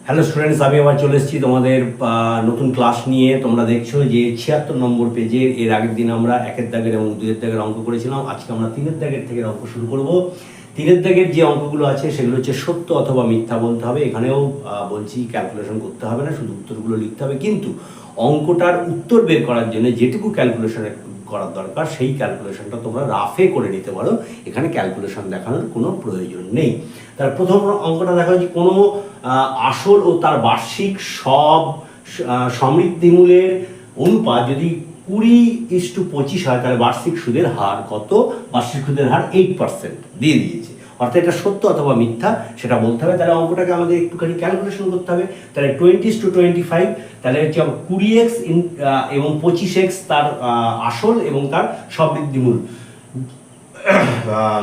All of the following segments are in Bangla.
হ্যালো স্টুডেন্টস, আমি আবার চলে এসেছি তোমাদের নতুন ক্লাস নিয়ে। তোমরা দেখছো যে 76 নম্বর পেজের এর আগের দিন আমরা একের দাগের এবং দুইয়ের দাগের অঙ্ক করেছিলাম। আজকে আমরা তিনের দাগের থেকে অঙ্ক শুরু করব। তিনের দাগের যে অঙ্কগুলো আছে সেগুলো হচ্ছে সত্য অথবা মিথ্যা বলতে হবে। এখানেও বলছি ক্যালকুলেশন করতে হবে না, শুধু উত্তরগুলো লিখতে হবে। কিন্তু অঙ্কটার উত্তর বের করার জন্য যেটুকু ক্যালকুলেশন করার দরকার সেই ক্যালকুলেশনটা তোমরা রাফে করে নিতে পারো। এখানে ক্যালকুলেশন দেখানোর কোনো প্রয়োজন নেই। তার প্রথম অঙ্কটা দেখা যাচ্ছে কোনো আসল ও তার বার্ষিক সব সমৃদ্ধিমূলের অনুপাত যদি 20:25 হয়, তাহলে বার্ষিক সুদের হার কত? বার্ষিক সুদের হার 8% দিয়ে দিয়েছে। অর্থাৎ এটা সত্য অথবা মিথ্যা সেটা বলতে হবে। তাহলে অঙ্কটাকে আমাদের একটুখানি ক্যালকুলেশন করতে হবে। তাহলে 20:25, তাহলে হচ্ছে 20x এবং 25x তার আসল এবং তার সমৃদ্ধিমূল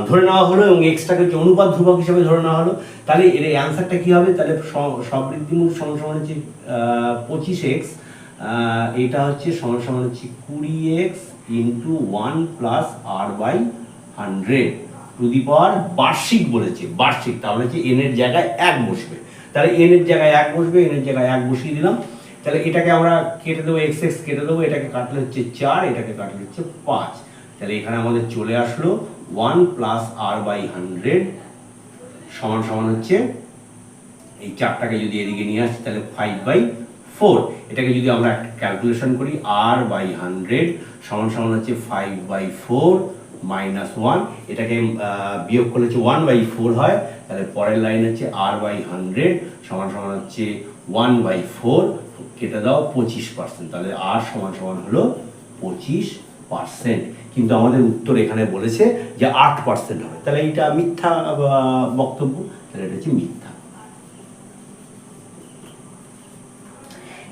ধরে নেওয়া হলো, এবং এক্সটাকে হচ্ছে অনুপাত ধ্রুবক হিসেবে ধরে নেওয়া হলো। তাহলে এর অ্যান্সারটা কী হবে? তাহলে সমৃদ্ধিমূল সমান সমান হচ্ছে 25x, এটা হচ্ছে সমান সমান হচ্ছে 20x into 1 plus r/100 to the power বার্ষিক বলেছে, বার্ষিক। তাহলে হচ্ছে এন এর জায়গায় 1 বসবে। তাহলে এন এর জায়গায় 1 বসবে, এন এর জায়গায় 1 বসিয়ে দিলাম। তাহলে এটাকে আমরা কেটে দেবো, x কেটে দেবো, এটাকে কাটলে হচ্ছে 4, এটাকে কাটলে হচ্ছে 5। তাহলে এখানে আমাদের চলে আসলো 1 প্লাস r/100 সমান সমান হচ্ছে, এই 4টাকে যদি এদিকে নিয়ে আসি তাহলে 5/4। এটাকে যদি আমরা ক্যালকুলেশন করি, r/100 সমান সমান হচ্ছে 5/4 মাইনাস 1, এটাকে বিয়োগ করলে হচ্ছে 1/4 হয়। তাহলে পরের লাইন হচ্ছে r/100 সমান সমান হচ্ছে 1/4, কেটে দাও 25%। তাহলে r সমান সমান হলো 25%। কিন্তু আমাদের উত্তর এখানে বলেছে যে 8% হবে। তাহলে এইটা মিথ্যা বক্তব্য, তাহলে এটা হচ্ছে মিথ্যা।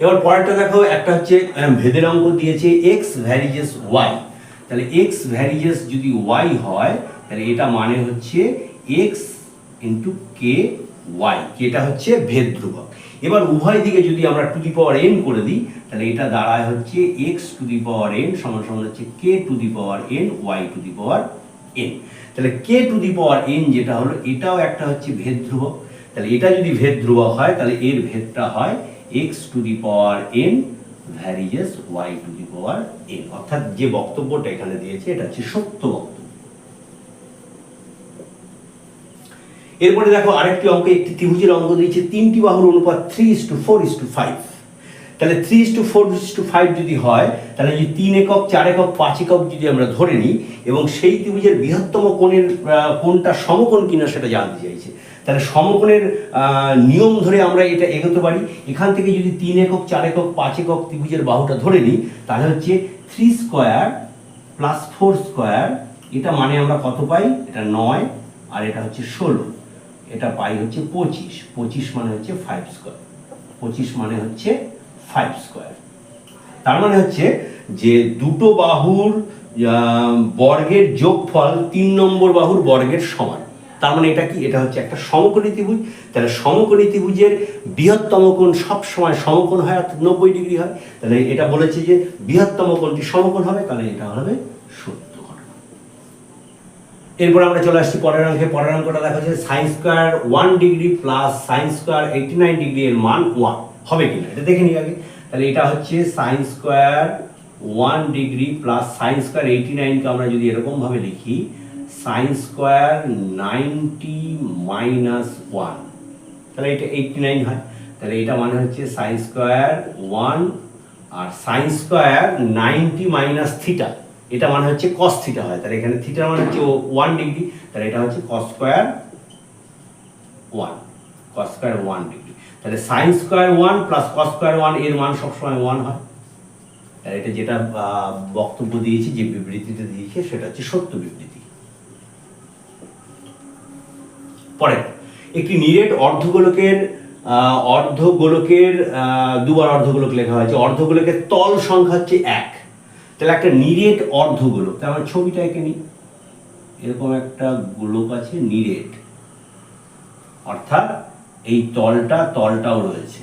এবার পরেরটা দেখো, একটা হচ্ছে ভেদের অঙ্ক দিয়েছে x ভ্যারিজেস y। তাহলে x ভ্যারিজেস যদি y হয়, তাহলে এটা মানে হচ্ছে x ইন্টু কে ওয়াই, এটা হচ্ছে ভেদ ধ্রুবক। এবার উভয় দিকে যদি আমরা টু দি পাওয়ার n করে দিই, তাহলে এটা দাঁড়ায় হচ্ছে x two the power n সমান সমান হচ্ছে k two the power n y two the power n। তাহলে k two the power n যেটা হলো, এটাও একটা হচ্ছে ভেদ ধ্রুবক। তাহলে এটা যদি ভেদ ধ্রুবক হয়, তাহলে এর ভেদটা হয় x two the power n varies as y two the power n। অর্থাৎ যে বক্তব্যটা এখানে দিয়েছে এটা হচ্ছে সত্য বক্তব্য। এরপরে দেখো আরেকটি অঙ্ক, একটি ত্রিভুজের অঙ্ক দিয়েছে, 3টি বাহুর অনুপাত 3:4:5। তাহলে 3:4:5 যদি হয়, তাহলে যদি 3 একক 4 একক 5 একক যদি আমরা ধরে নিই, এবং সেই ত্রিভুজের বৃহত্তম কোণের কোণটা সমকোণ কিনা সেটা জানতে চাইছে। তাহলে সমকোণের নিয়ম ধরে আমরা এটা এগোতে পারি। এখান থেকে যদি 3 একক 4 একক 5 একক ত্রিভুজের বাহুটা ধরে নিই, তাহলে হচ্ছে 3 স্কোয়ার প্লাস 4 স্কোয়ার, এটা মানে আমরা কত পাই? এটা 9, আর এটা হচ্ছে 16, এটা পাই হচ্ছে 25। 25 মানে হচ্ছে 5 স্কোয়ার, 25 মানে হচ্ছে 5 স্কোয়ার। তার মানে হচ্ছে যে দুটো বাহুর বর্গের যোগফল 3 নম্বর বাহুর বর্গের সমান। তার মানে এটা কি? এটা হচ্ছে একটা সমকোণী ত্রিভুজ। তাহলে সমকোণী ত্রিভুজের বৃহত্তম কোণ সবসময় সমকোণ হয়, অর্থাৎ 90 ডিগ্রি হয়। তাহলে এটা বলেছে যে বৃহত্তম কোণটি সমকোণ হবে, তাহলে এটা হবে সত্য ঘটনা। এরপর আমরা চলে আসছি পরের অঙ্কে। পরের অঙ্কটা দেখা যাচ্ছে sign square 1 degree plus sine square 89 degree এর মান 1 হবে কিনা এটা দেখে নিই আগে। তাহলে এটা হচ্ছে sine square 1 degree plus sine square 89কে আমরা যদি এরকম ভাবে লিখি, সাইন স্কোয়ার 90 মাইনাস 1, তাহলে এটা 89 হয়। তাহলে এটা মানে হচ্ছে সাইন স্কোয়ার 1 আর সাইন স্কোয়ার 90 মাইনাস থিটা, এটা মানে হচ্ছে cos থিটা হয়। তাহলে এখানে থিটা মানে হচ্ছে 1 ডিগ্রি, তাহলে এটা হচ্ছে cos square 1, cos square 1 degree. তাহলে sin square 1 plus cos square 1 এর মান সবসময় 1 হয়। তাহলে এটা যেটা বক্তব্য দিয়েছি, যে বিবৃতিটা দিয়েছে সেটা হচ্ছে সত্য বিবৃতি। পরে একটি নিরেট অর্ধগোলকের দুবার অর্ধগোলক লেখা হয়েছে। অর্ধগোলকের তল সংখ্যা হচ্ছে 1। তাহলে একটা নিরেট অর্ধগোলক, তাহলে আমরা ছবিটা এঁকে নিই। এরকম একটা গোলক আছে নিরেট, অর্থাৎ এই তলটাও রয়েছে।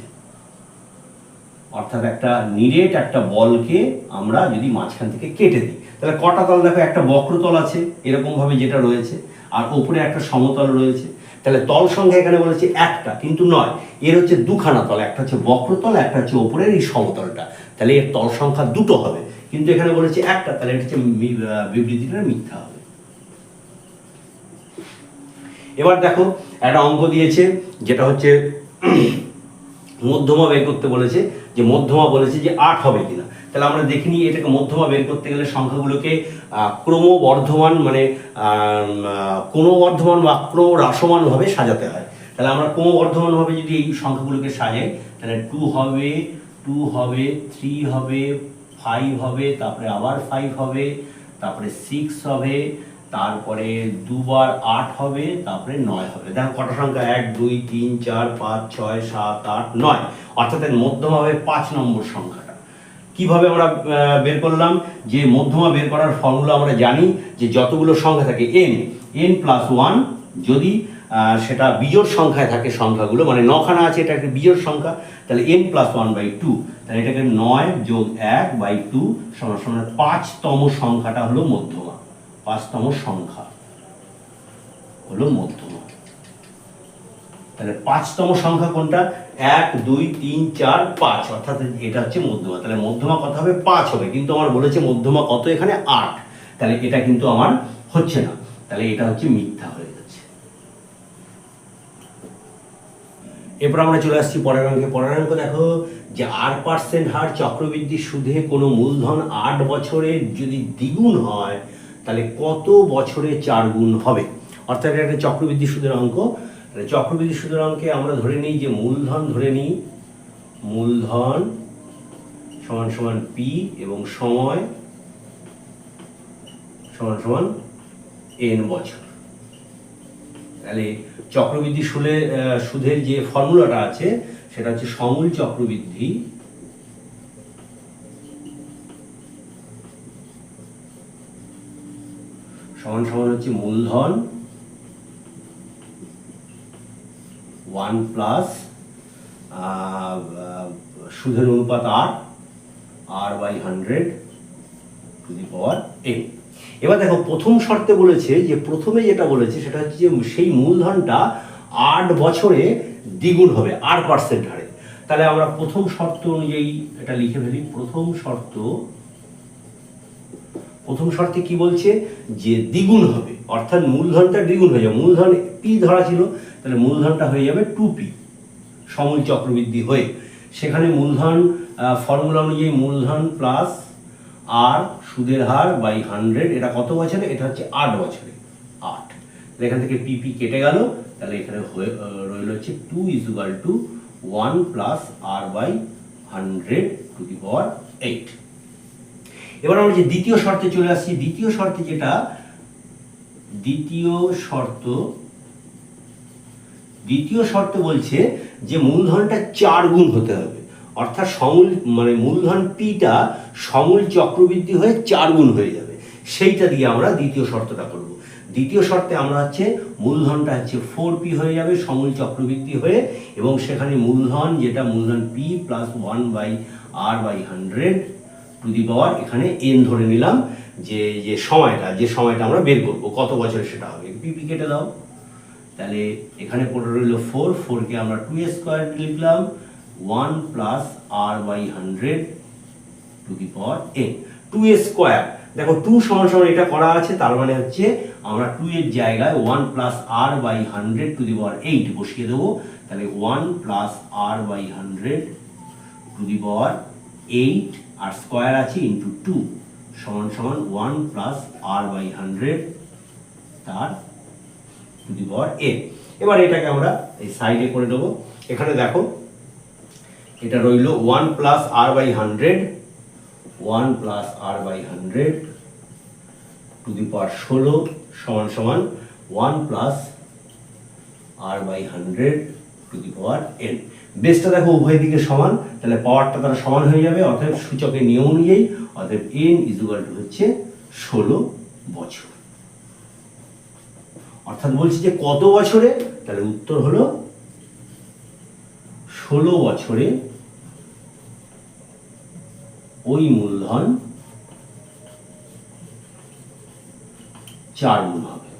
অর্থাৎ একটা নিরেট একটা বলকে আমরা যদি মাঝখান থেকে কেটে দিই, তাহলে কটা তল দেখো, একটা বক্রতল আছে এরকম ভাবে যেটা রয়েছে, আর উপরে একটা সমতল রয়েছে। তাহলে তল সংখ্যা এখানে বলেছে একটা, কিন্তু নয়, এর হচ্ছে দুখানা তল, একটা হচ্ছে বক্রতল, একটা হচ্ছে ওপরের এই সমতলটা, তাহলে এর তল সংখ্যা দুটো হবে, কিন্তু এখানে বলেছে একটা, তাহলে এটা হচ্ছে বিবৃতিটা মিথ্যা হবে। এবার দেখো একটা অঙ্ক দিয়েছে যেটা হচ্ছে মধ্যমা বের করতে বলেছে, যে মধ্যমা বলেছে যে 8 হবে কিনা। তাহলে আমরা দেখিনি এটাকে মধ্যমা বের করতে গেলে সংখ্যাগুলোকে ক্রমবর্ধমান মানে ক্রমবর্ধমান বা ক্রমহ্রাসমানভাবে সাজাতে হয়। তাহলে আমরা ক্রমবর্ধমানভাবে যদি এই সংখ্যাগুলোকে সাজাই, তাহলে 2 হবে, 2 হবে, 3 হবে, 5 হবে, তারপরে আবার 5 হবে, তারপরে 6 হবে, তারপরে 2 বার 8 হবে, তারপরে 9 হবে। দেখো কটা সংখ্যা, 1 2 3 4 5 6 7 8 9, অর্থাৎ এর মধ্যমা হবে 5 নম্বর সংখ্যাটা। কিভাবে আমরা বের করলাম, যে মধ্যমা বের করার ফর্মুলা আমরা জানি যে যতগুলো সংখ্যা থাকে n প্লাস 1, যদি সেটা বিজোড় সংখ্যায় থাকে সংখ্যাগুলো, মানে 9খানা আছে, এটা একটা বিজোড় সংখ্যা, তাহলে n প্লাস 1/2, তাহলে এটাকে 9 যোগ 1/2 সমান সমান 5তম সংখ্যাটা হলো মধ্যমা। 5তম সংখ্যা হলো মধ্যমা। তাহলে 5তম সংখ্যা কোনটা, 1 2 3 4 5, অর্থাৎ এটা হচ্ছে মধ্যমা। তাহলে মধ্যমা কত হবে, 5 হবে, কিন্তু আমার বলেছে মধ্যমা কত এখানে 8, তাহলে এটা কিন্তু আমার হচ্ছে না, তাহলে এটা হচ্ছে মিথ্যা হয়ে যাচ্ছে। এরপর আমরা চলে আসছি পরের অঙ্কে। পরের অঙ্ক দেখো যে 8% হার চক্রবৃদ্ধি সুদে কোনো মূলধন 8 বছরে যদি দ্বিগুণ হয়, তাহলে কত বছরে 4 গুণ হবে। অর্থাৎ এটা একটা চক্রবৃদ্ধি সুদের অঙ্ক। চক্রবৃদ্ধি সুদের অঙ্কে আমরা ধরে নিই যে মূলধন ধরে নিই, মূলধন সমান সমান পি এবং সময় সমান সমান n বছর। তাহলে চক্রবৃদ্ধি সুদের যে ফর্মুলাটা আছে সেটা হচ্ছে সমূল চক্রবৃদ্ধি সমান সমান হচ্ছে মূলধন 1 প্লাস সুদের অনুপাত r/100 to the power n। এবার দেখো প্রথম শর্তে বলেছে যে প্রথমে যেটা বলেছে সেটা হচ্ছে যে সেই মূলধনটা 8 বছরে দ্বিগুণ হবে 8% হারে। তাহলে আমরা প্রথম শর্ত অনুযায়ী এটা লিখে ফেলি। প্রথম শর্তে কি বলছে, যে দ্বিগুণ হবে, অর্থাৎ মূলধনটা দ্বিগুণ হয়ে যাবে। মূলধন পি ধরা ছিল, তাহলে মূলধনটা হয়ে যাবে 2p সমূল চক্রবৃদ্ধি হয়ে। সেখানে মূলধন ফর্মুলা অনুযায়ী মূলধন প্লাস আর সুদের হার বাই 100, এটা কত বছরে, এটা হচ্ছে 8 বছরে 8। তাহলে এখান থেকে পিপি কেটে গেল, তাহলে এখানে রইল হচ্ছে 2 = 1 plus r/100 to the power 8। এবার আমরা যে দ্বিতীয় শর্তে চলে আসছি। দ্বিতীয় শর্ত বলছে যে মূলধনটা 4 গুণ হতে হবে, অর্থাৎ মূলধন পিটা সমূল চক্রবৃদ্ধি হয়ে 4 গুণ হয়ে যাবে। সেইটা দিয়ে আমরা দ্বিতীয় শর্তটা করব। দ্বিতীয় শর্তে আমরা হচ্ছে মূলধনটা হচ্ছে 4p হয়ে যাবে সমূল চক্রবৃদ্ধি হয়ে, এবং সেখানে মূলধন যেটা মূলধন p plus 1/r/100 to the power, এখানে n ধরে নিলাম, যে সময়টা আমরা বের করব কত বছরে সেটা হবে। পিপি কেটে দাও, তাহলে এখানে পড়ে রইল 4 কে আমরা 2² লিখলাম, 1 plus r/100 to the power n। 2² দেখো 2 সমান সমান এটা করা আছে, তার মানে হচ্ছে আমরা 2 এর জায়গায় 1 plus r/100 to the power 8 বসিয়ে দেবো। তাহলে 1 plus r/100 to the power 8, আর স্কয়ার আছে ইন্টু 2 সমান সমান 1 প্লাস r/100 তার টু দি পাওয়ার n। এবার এটাকে আমরা এই সাইডে করে দেবো। এখানে দেখো এটা রইল 1 প্লাস r/100 টু দি পাওয়ার 16 সমান সমান 1 plus r/100 to the power n। বেসটা দেখো উভয় দিকে সমান, তাহলে পাওয়ারটা তারা সমান হয়ে যাবে, অর্থাৎ সূচকের নিয়ম অনুযায়ী, অর্থাৎ n হচ্ছে 16 বছর। অর্থাৎ বলছি যে কত বছরে, তাহলে উত্তর হলো 16 বছরে ওই মূলধন 4 গুণ হবে।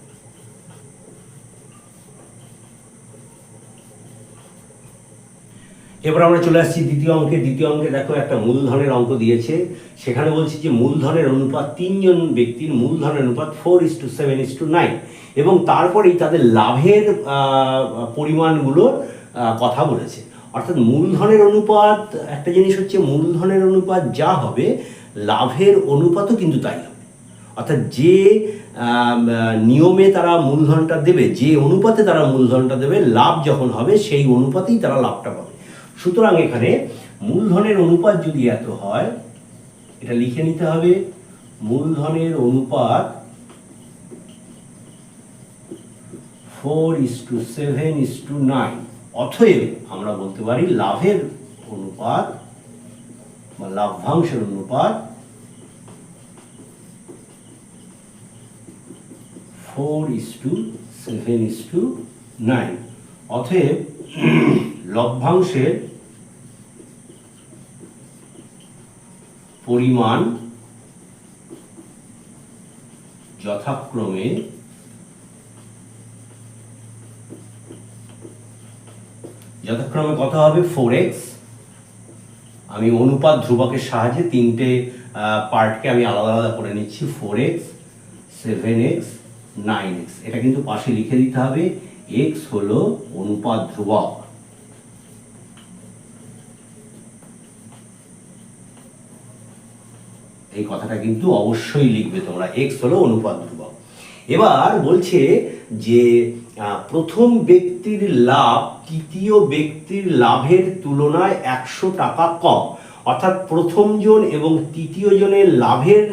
এবার আমরা চলে আসছি দ্বিতীয় অঙ্কে। দ্বিতীয় অঙ্কে দেখো একটা মূলধনের অঙ্ক দিয়েছে, সেখানে বলছি যে মূলধনের অনুপাত, তিনজন ব্যক্তির মূলধনের অনুপাত 4:7:9 এবং তারপরেই তাদের লাভের পরিমাণগুলোর কথা বলেছে। অর্থাৎ মূলধনের অনুপাত, একটা জিনিস হচ্ছে মূলধনের অনুপাত যা হবে লাভের অনুপাতও কিন্তু তাই হবে। অর্থাৎ যে নিয়মে তারা মূলধনটা দেবে, যে অনুপাতে তারা মূলধনটা দেবে, লাভ যখন হবে সেই অনুপাতেই তারা লাভটা পাবে। সুতরাং এখানে মূলধনের অনুপাত যদি এত হয়, এটা লিখে নিতে হবে, মূলধনের অনুপাত 4:7:9। অতএব আমরা বলতে পারি লাভের অনুপাত বা লাভ্যাংশের অনুপাত 4:7:9। অতএব লভ্যাংশের পরিমাণ যথাক্রমে কত হবে? 4x। আমি অনুপাত ধ্রুবকের সাহায্যে তিনটে পার্টকে আমি আলাদা আলাদা করে নিচ্ছি, 4x, 7x, 9x। এটা কিন্তু পাশে লিখে দিতে হবে, x হলো অনুপাত ধ্রুবক। এই কথাটা কিন্তু অবশ্যই লিখবে তোমরা, x হলো অনুপাত ধ্রুবক। এবার বলছে যে প্রথম ব্যক্তির লাভ তৃতীয় ব্যক্তির লাভের তুলনায় 100 টাকা কম। অর্থাৎ প্রথম জন এবং তৃতীয় জনের লাভের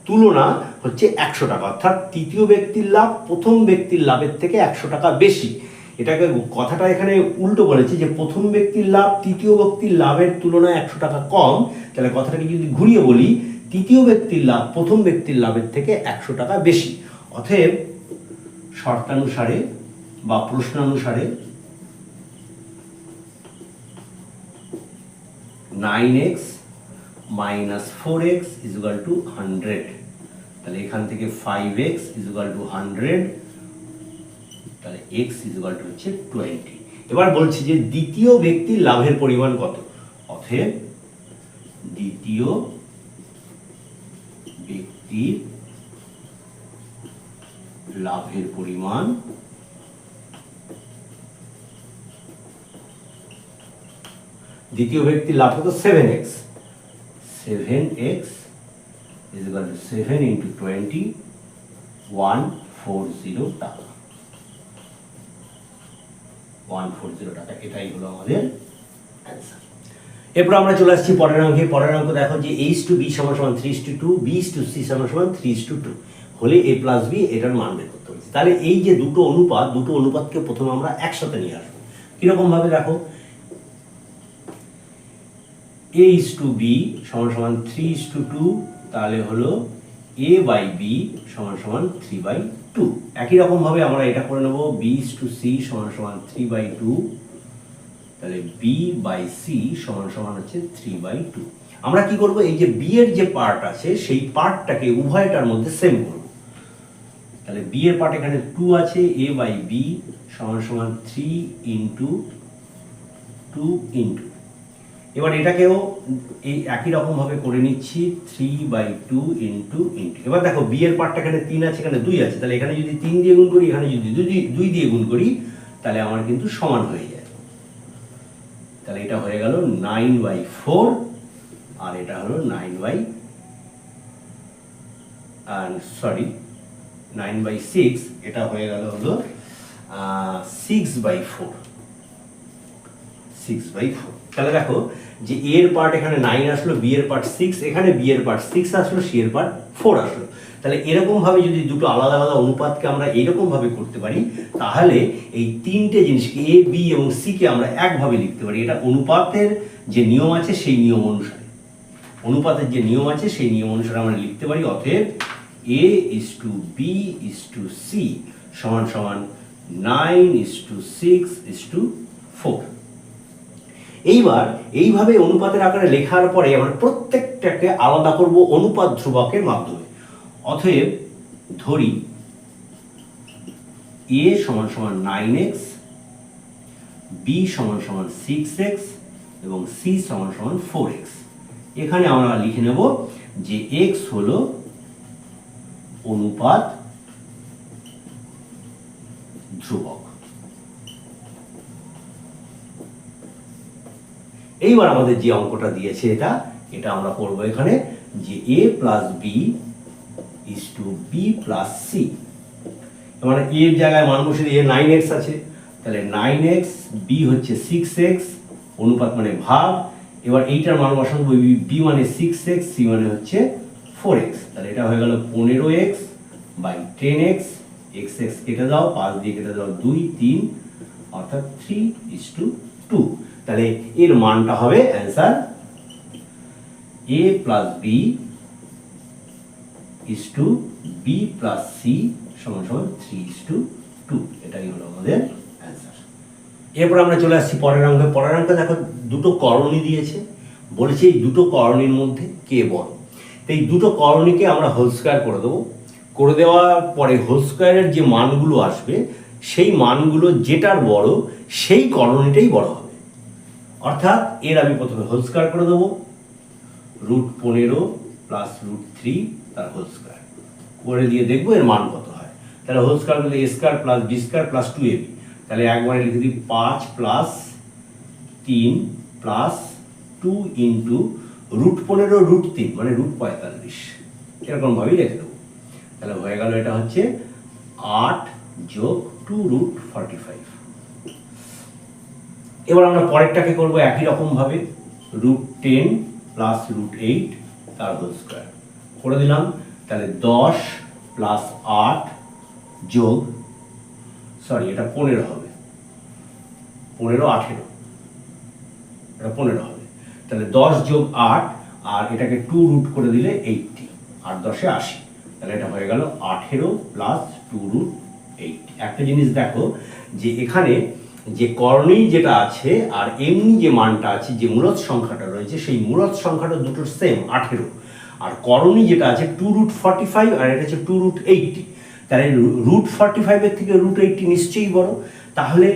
তুলনা হচ্ছে 100 টাকা। অর্থাৎ তৃতীয় ব্যক্তির লাভ প্রথম ব্যক্তির লাভের থেকে 100 টাকা বেশি। এটাকে কথাটা এখানে উল্টো বলেছে যে প্রথম ব্যক্তির লাভ তৃতীয় ব্যক্তির লাভের তুলনায় 100 টাকা কম। তাহলে কথাটাকে যদি ঘুরিয়ে বলি, তৃতীয় ব্যক্তির লাভ প্রথম ব্যক্তির লাভের থেকে 100 টাকা বেশি। অতএব শর্তানুসারে বা প্রশ্নানুসারে 9x minus 4x is equal to 100। তাহলে এখান থেকে 5x is equal to 100, তাহলে x is equal to হচ্ছে 20। এবার বলছি যে দ্বিতীয় ব্যক্তির লাভের পরিমাণ কত। অতএব দ্বিতীয় ব্যক্তির লাভের পরিমাণ দ্বিতীয় ব্যক্তির লাভ কত? 7x। 7x is equal to 7 into 20, 140 টাকা। 140 টাকা, এটাই হলো আমাদের অ্যান্সার। এরপর আমরা চলে আসছি পরের অঙ্কে। পরের অঙ্ক দেখো যে a:b = 3:2, b:c = 3:2 হলে a + b এটার মান বের করতে হবে। তাহলে এই যে দুটো অনুপাতকে প্রথমে আমরা একসাথে নিয়ে আসবো। কিরকম ভাবে দেখো, a:b = 3:2, তাহলে হলো a/b = 3/2। একই রকম ভাবে আমরা এটা করে নেব, b:c = 3/2, তাহলে b/c = হচ্ছে 3/2। আমরা কি করব, এই যে b এর যে পার্ট আছে সেই পার্টটাকে উভয়টার মধ্যে সেম করব। তাহলে b এর পার্ট এখানে 2 আছে, a/b = 3 into 2 into। এবার এটাকেও এই একই রকম ভাবে করে নিচ্ছি, 3/2 into। এবার দেখো b এর পার্টটা এখানে 3 আছে, এখানে 2 আছে, তাহলে এখানে যদি 3 দিয়ে গুণ করি, এখানে যদি 2 দিয়ে গুণ করি, তাহলে আমার কিন্তু সমান হয়ে যায়। তাহলে এটা হয়ে গেল 9/4 আর এটা হলো 9/6, এটা হয়ে গেল হলো 6/4। তাহলে দেখো যে a এর পার্ট এখানে 9 আসলো, b এর পার্ট 6, এখানে b এর পার্ট 6 আসলো, c এর পার্ট 4 আসলো। তাহলে এরকম ভাবে যদি দুটো আলাদা আলাদা অনুপাতকে আমরা এইরকম ভাবে করতে পারি, তাহলে এই তিনটে জিনিসকে a, b এবং c কে আমরা একভাবে লিখতে পারি। এটা অনুপাতের যে নিয়ম আছে সেই নিয়ম অনুসারে, আমরা লিখতে পারি। অতএব a:b:c = 9:6:4। এইবার এইভাবে অনুপাতের আকারে লেখার পরে আমরা প্রত্যেকটাকে আলাদা করব অনুপাত ধ্রুবকের মাধ্যমে। অতএব ধরি a = 9x, বি সমান সমান 6x এবং সি সমান সমান 4x। এখানে আমরা লিখে নেব যে x হলো অনুপাত ধ্রুবক। এইবার আমাদের যে অঙ্কটা দিয়েছে এটা আমরা করব এখানে যে a plus B is to B plus C. মানে a এর জায়গায় মান বসে দিয়ে 9x আছে, তাহলে 9x, b হচ্ছে 6x, অনুপাত মানে ভাগ। এবার এইটার মান বসাবো, b মানে 6x, c মানে হচ্ছে 4x, তাহলে এটা হয়ে গেল 15x বাই 10x, x কেটে দাও, 5 দিয়ে কেটে দাও 2, 3, অর্থাৎ 3:2। তাহলে এর মানটা হবে answer a plus B is to B plus C সমান সমান 3:2। এটাই হলো আমাদের অ্যান্সার। এরপর আমরা চলে আসছি পরের অঙ্কে। পরের অঙ্কে দেখো দুটো করণী দিয়েছে, বলেছে এই দুটো করণীর মধ্যে কে বড়। তো এই দুটো করণীকে আমরা হোল স্কয়ার করে দেবো। করে দেওয়ার পরে হোল স্কয়ারের যে মানগুলো আসবে সেই মানগুলো যেটার বড় সেই করণীটাই বড় হবে। অর্থাৎ এর আমি প্রথমে হোল স্কয়ার করে দেবো, √15 প্লাস √3 তার হোল স্কয়ার করে দিয়ে দেখবো এর মান কত হয়। তাহলে হোল স্কয়ার করলে a square plus b square plus 2ab, তাহলে একবারে লিখে দিই 5 প্লাস 3 প্লাস 2 ইন্টু √15 √3 মানে √45, এরকম ভাবেই লিখে দেবো। তাহলে হয়ে গেল এটা হচ্ছে 8 যোগ 2√45। এবার আমরা পরেরটাকে করবো একই রকম ভাবে, √10 প্লাস √8 তার হোল স্কয়ার করে দিলাম। তাহলে 10 প্লাস 8 যোগ, সরি এটা 15 হবে, 15 18, এটা 15 হবে। তাহলে 10 যোগ 8 আর এটাকে 2 রুট করে দিলে 80, 8 10 80, তাহলে এটা হয়ে গেল 18 প্লাস 2√8। একটা জিনিস দেখো যে এখানে যে করণী যেটা আছে আর এমনি যে মানটা আছে, যে মূলদ সংখ্যাটা রয়েছে সেই মূলদ সংখ্যাটা দুটোর সেম 18, আর করণী যেটা আছে 2√45 আর এটা হচ্ছে 2√80। তাহলে √45 এর থেকে √80 নিশ্চয়ই বড়। তাহলে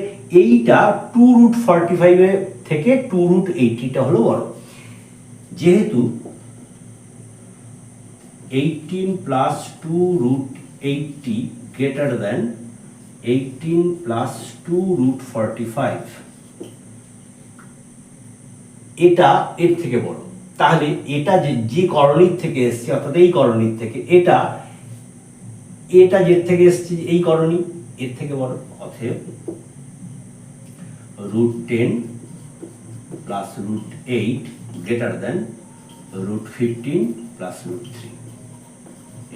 এইটা 2√45 এর থেকে 2√80টা হলো বড়। যেহেতু 18 প্লাস 2√80 গ্রেটার দেন 18 প্লাস 2√45, এটা এর থেকে বড়। তাহলে এটা যে করণীর থেকে এসছে, অর্থাৎ এই করণীর থেকে এটা যের থেকে এসছে এই করণী এর থেকে বড়। অতএব √10 প্লাস √8 গ্রেটার দেন √15 প্লাস √3।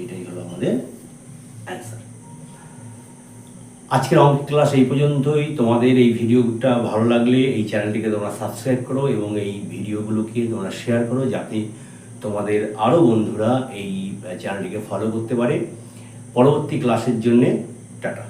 এইটাই হলো আমাদের অ্যান্সার। আজকের অঙ্ক ক্লাস এই পর্যন্তই। তোমাদের এই ভিডিওটা ভালো লাগলে এই চ্যানেলটিকে তোমরা সাবস্ক্রাইব করো এবং এই ভিডিওগুলোকে তোমরা শেয়ার করো, যাতে তোমাদের আরও বন্ধুরা এই চ্যানেলটিকে ফলো করতে পারে। পরবর্তী ক্লাসের জন্যে টাটা।